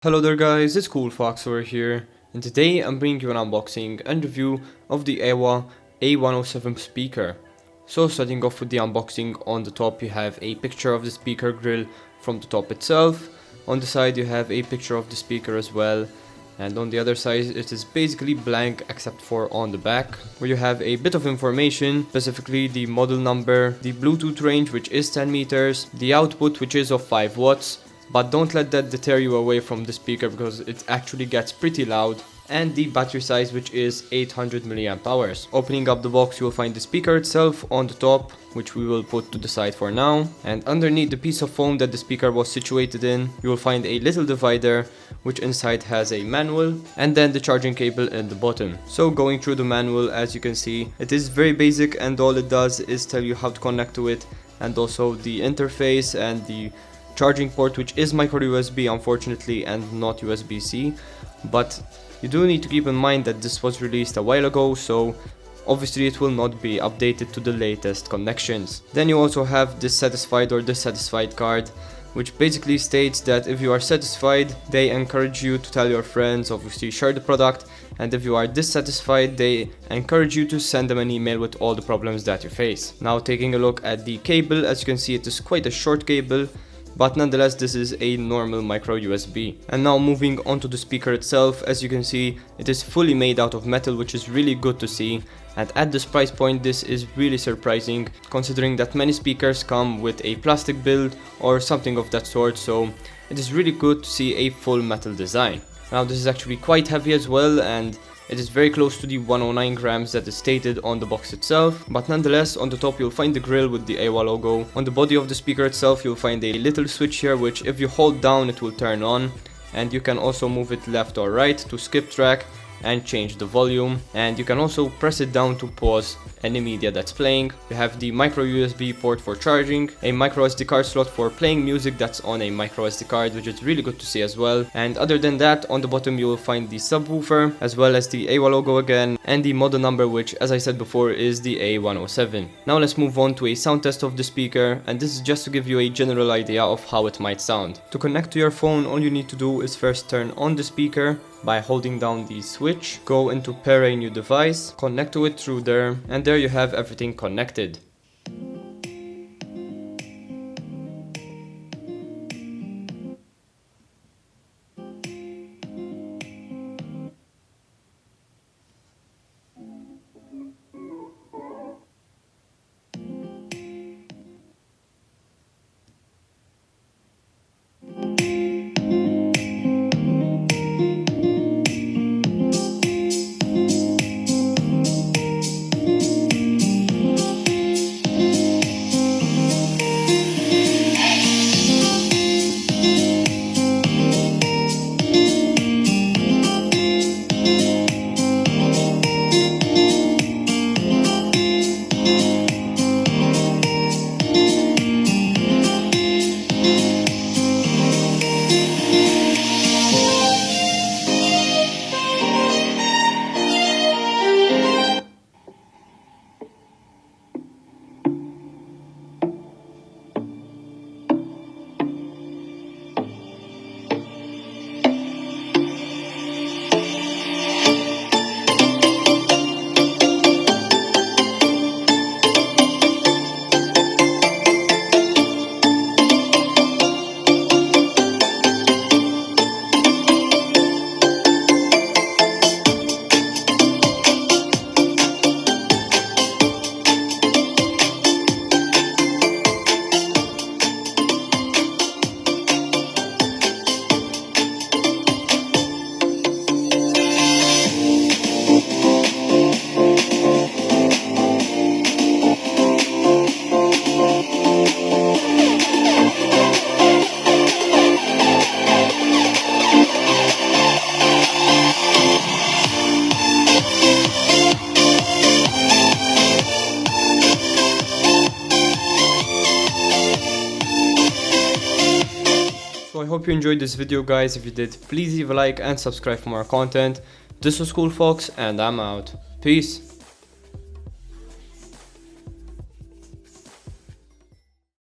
Hello there guys, it's CoolFox over here, and today I'm bringing you an unboxing and review of the EWA A107 speaker. So starting off with the unboxing, on the top you have a picture of the speaker grill from the top itself. On the side you have a picture of the speaker as well, and on the other side it is basically blank except for on the back, where you have a bit of information, specifically the model number, the Bluetooth range which is 10 meters, the output which is of 5 watts. But don't let that deter you away from the speaker because it actually gets pretty loud, and the battery size which is 800 milliamp hours. Opening up the box, you will find the speaker itself on the top, which we will put to the side for now, and underneath the piece of foam that the speaker was situated in, you will find a little divider which inside has a manual and then the charging cable in the bottom. So going through the manual, as you can see, it is very basic and all it does is tell you how to connect to it, and also the interface and the charging port, which is micro USB unfortunately and not USB-C, but you do need to keep in mind that this was released a while ago, so obviously it will not be updated to the latest connections. Then you also have dissatisfied or dissatisfied card, which basically states that if you are satisfied, they encourage you to tell your friends, obviously share the product, and if you are dissatisfied, they encourage you to send them an email with all the problems that you face. Now taking a look at the cable, as you can see it is quite a short cable, but nonetheless this is a normal micro USB. And now moving on to the speaker itself, as you can see it is fully made out of metal, which is really good to see, and at this price point this is really surprising considering that many speakers come with a plastic build or something of that sort, so it is really good to see a full metal design. Now this is actually quite heavy as well, and it is very close to the 109 grams that is stated on the box itself, but nonetheless on the top you'll find the grill with the EWA logo. On the body of the speaker itself you'll find a little switch here which if you hold down it will turn on, and you can also move it left or right to skip track and change the volume, and you can also press it down to pause any media that's playing. You have the micro USB port for charging, a micro SD card slot for playing music that's on a micro SD card, which is really good to see as well. And other than that, on the bottom you will find the subwoofer as well as the EWA logo again, and the model number, which as I said before is the A107. Now let's move on to a sound test of the speaker, and this is just to give you a general idea of how it might sound. To connect to your phone, all you need to do is first turn on the speaker by holding down the switch, go into pair a new device, connect to it through there, and there you have everything connected. So I hope you enjoyed this video guys. If you did, please leave a like and subscribe for more content. This was CoolFox and I'm out. Peace.